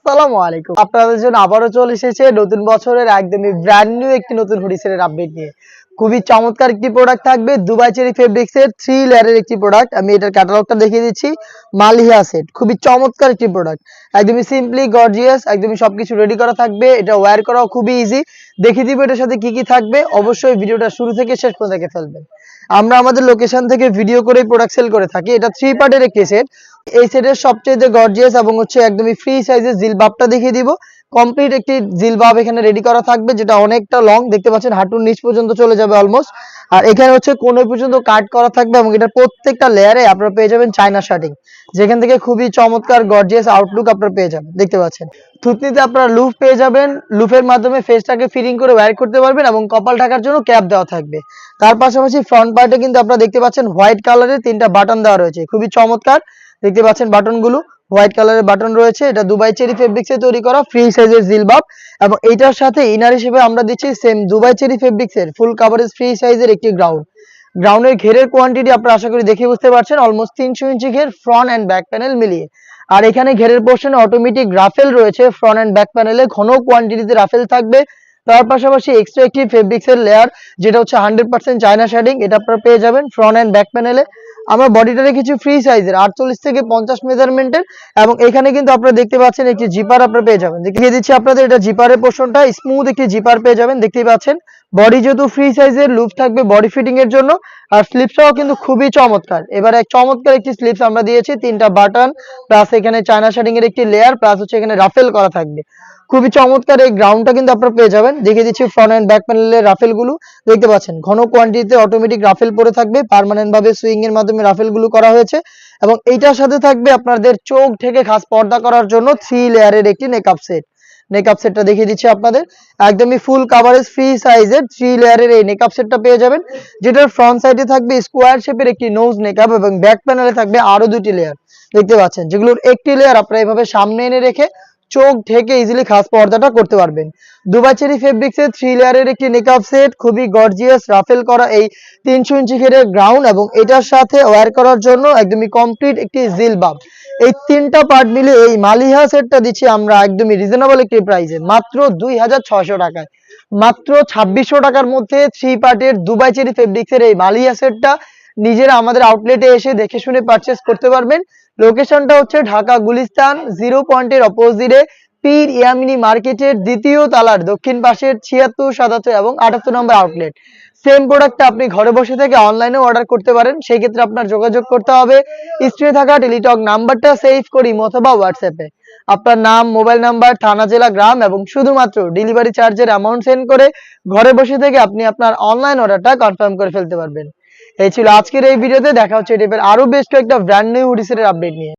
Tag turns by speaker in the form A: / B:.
A: আসসালামু আলাইকুম। আপনাদের জন্য আবারও চলে এসেছে নতুন বছরের একদমই ব্র্যান্ড নিউ একটি নতুন হুডি সেলের আপডেট নিয়ে। খুবই চমৎকার একটি প্রোডাক্ট থাকবে দুবাই চেরি ফেব্রিক্স এর 3 লেয়ারের একটি প্রোডাক্ট। আমি এটার ক্যাটালগটা দেখিয়ে দিচ্ছি। মালিহা সেট খুবই চমৎকার একটি প্রোডাক্ট, একদমই সিম্পলি গর্জিয়াস, একদমই সবকিছু রেডি করা থাকবে। এটা ওয়্যার করাও খুবই ইজি। দেখিয়ে দিব এটার সাথে কি কি থাকবে। অবশ্যই ভিডিওটা শুরু থেকে শেষ পর্যন্ত দেখে ফেলবেন। আমরা আমাদের লোকেশন থেকে ভিডিও করে প্রোডাক্ট সেল করে থাকি। এটা 3 পার্টের একটি সেট। এই সেটের সবচেয়ে গর্জিয়াস এবং একদমই ফ্রি সাইজের জিলবাবটা দেখিয়ে দিব। কমপ্লিট একটি জিলবাব এখানে রেডি করা থাকবে, যেটা অনেকটা লং, দেখতে পাচ্ছেন হাঁটুর নিচ পর্যন্ত চলে যাবে অলমোস্ট। আর এখানে কোণ পর্যন্ত কাট করা থাকবে এবং এটার প্রত্যেকটা লেয়ারে আপনারা পেয়ে যাবেন চায়না শার্টিং, যেখান থেকে খুবই চমৎকার গর্জিয়াস আউটলুক আপনারা পেয়ে যাবেন। দেখতে পাচ্ছেন থুতনিতে আপনারা লুফ পেয়ে যাবেন। লুফের মাধ্যমে ফেসটাকে ফিটিং করে ওয়্যার করতে পারবেন এবং কপাল ঢাকার জন্য ক্যাপ দেওয়া থাকবে। তার পাশাপাশি ফ্রন্ট পার্টে কিন্তু আপনারা দেখতে পাচ্ছেন হোয়াইট কালারের 3টা বাটন দেওয়া রয়েছে, খুবই চমৎকার। দেখতে পাচ্ছেন বাটনগুলো হোয়াইট কালারের বাটন রয়েছে। এটা দুবাই চেরি ফেব্রিক্সে তৈরি করা ফ্রি সাইজের জিলবাব এবং এটার সাথে ইনার হিসেবে আমরা দিচ্ছি সেম দুবাই চেরি ফেব্রিক্সের ফুল কাভারেজ ফ্রি সাইজের একটি গ্রাউন্ডের ঘেরের কোয়ান্টিটি আপনারা আশা করি দেখে বুঝতে পারছেন। অলমোস্ট 300 ইঞ্চি ঘের ফ্রন্ট এন্ড ব্যাক প্যানেল মিলিয়ে। আর এখানে ঘেরের পোর্শনে অটোমেটিক রাফেল রয়েছে ফ্রন্ট এন্ড ব্যাক প্যানেলে, ঘন কোয়ান্টিটিতে রাফেল থাকবে। তার পাশাপাশি এক্সট্রা একটি ফেব্রিক্সের লেয়ার, যেটা 100% চায়না শেডিং, এটা আপনারা পেয়ে যাবেন ফ্রন্ট এন্ড ব্যাক প্যানেলে। আমরা বডিটা রেখেছি ফ্রি সাইজের 48 থেকে 50 মেজারমেন্টের এবং এখানে কিন্তু আপনারা দেখতে পাচ্ছেন একটি জিপার আপনারা পেয়ে যাবেন। দেখিয়ে দিচ্ছি আপনাদের, এটা জিপারের পোর্শনটা স্মুথ একটি জিপার পেয়ে যাবেন। দেখতেই পাচ্ছেন বডি যেহেতু ফ্রি সাইজের, লুপ থাকবে বডি ফিটিং এর জন্য। আর স্লিপসটাও কিন্তু খুবই চমৎকার। এবারে চমৎকার একটি স্লিপস আমরা দিয়েছি, 3টা বাটন প্লাস এখানে চায়না শেডিং এর একটি লেয়ার প্লাস এখানে রাফেল করা থাকবে। খুবই চমৎকার এই গ্রাউন্ডটা কিন্তু আপনারা পেয়ে যাবেন। দেখিয়ে দিচ্ছি ফ্রন্ট এন্ড ব্যাক প্যানেলের রাফেল গুলো। দেখতে পাচ্ছেন ঘন কোয়ান্টিটিতে অটোমেটিক রাফেল পরে থাকবে, পার্মানেন্ট ভাবে সুইং এর মাধ্যমে রাফেল গুলো করা হয়েছে এবং এইটার সাথে থাকবে আপনাদের চোখ থেকে খাস পর্দা করার জন্য 3 লেয়ারের একটি নেকআপ সেটটা দেখিয়ে দিচ্ছি আপনাদের। একদমই ফুল কাভারেজ ফ্রি সাইজের 3 লেয়ারের এই নেকআপ সেটটা পেয়ে যাবেন, যেটার ফ্রন্ট সাইডে থাকবে স্কোয়ার শেপের একটি নোজ নেকআপ এবং ব্যাক প্যানেলে থাকবে আরো 2টি লেয়ার। দেখতে পাচ্ছেন যেগুলোর একটি লেয়ার আপনারা এভাবে সামনে এনে রেখে চোখ ঢেকে ইজিলি খাস পর্দাটা করতে পারবেন। দুবাই চেরি ফেব্রিক্স এর 3 লেয়ারের একটি নেকআপ সেট, খুবই গর্জিয়াস রাফেল করা এই 300 ইঞ্চি ঘেরের গ্রাউন্ড এবং এটার সাথে ওয়্যার করার জন্য একদমই কমপ্লিট একটি জিলবাব। এই 3টা পার্ট মিলে এই মালিহা সেটটা দিচ্ছি আমরা একদমই রিজনেবল একটি প্রাইসে, মাত্র 2600 টাকায়। মাত্র 2600 টাকার মধ্যে 3 পার্টের দুবাই চেরি ফেব্রিক্স এর এই মালিহা সেটটা নিজেরা আমাদের আউটলেটে এসে দেখে শুনে পারচেজ করতে পারবেন। লোকেশনটা ঢাকা গুলিস্তান 0 পয়েন্টের অপোজিটে পীর ইয়ামিনী মার্কেটের 2য় তলার দক্ষিণ পাশের 76, 77 এবং 78 নম্বর আউটলেট। সেম প্রোডাক্টটা আপনি ঘরে বসে থেকে অনলাইনে অর্ডার করতে পারেন। সেই ক্ষেত্রে আপনার যোগাযোগ করতে হবে স্ক্রিনে থাকা টেলিটক নাম্বারটা সেভ করি অথবা হোয়াটসঅ্যাপে আপনার নাম, মোবাইল নাম্বার, থানা, জেলা, গ্রাম এবং শুধুমাত্র ডেলিভারি চার্জের অ্যামাউন্ট সেন্ড করে ঘরে বসে থেকে আপনি আপনার অনলাইন অর্ডারটা কনফার্ম করে ফেলতে পারবেন। এই ছিল আজকের এই ভিডিওতে। দেখা হচ্ছে এই টাইপের আরো বেশ কয়েকটা ব্র্যান্ড নিউ হুডি সেটের আপডেট নিয়ে।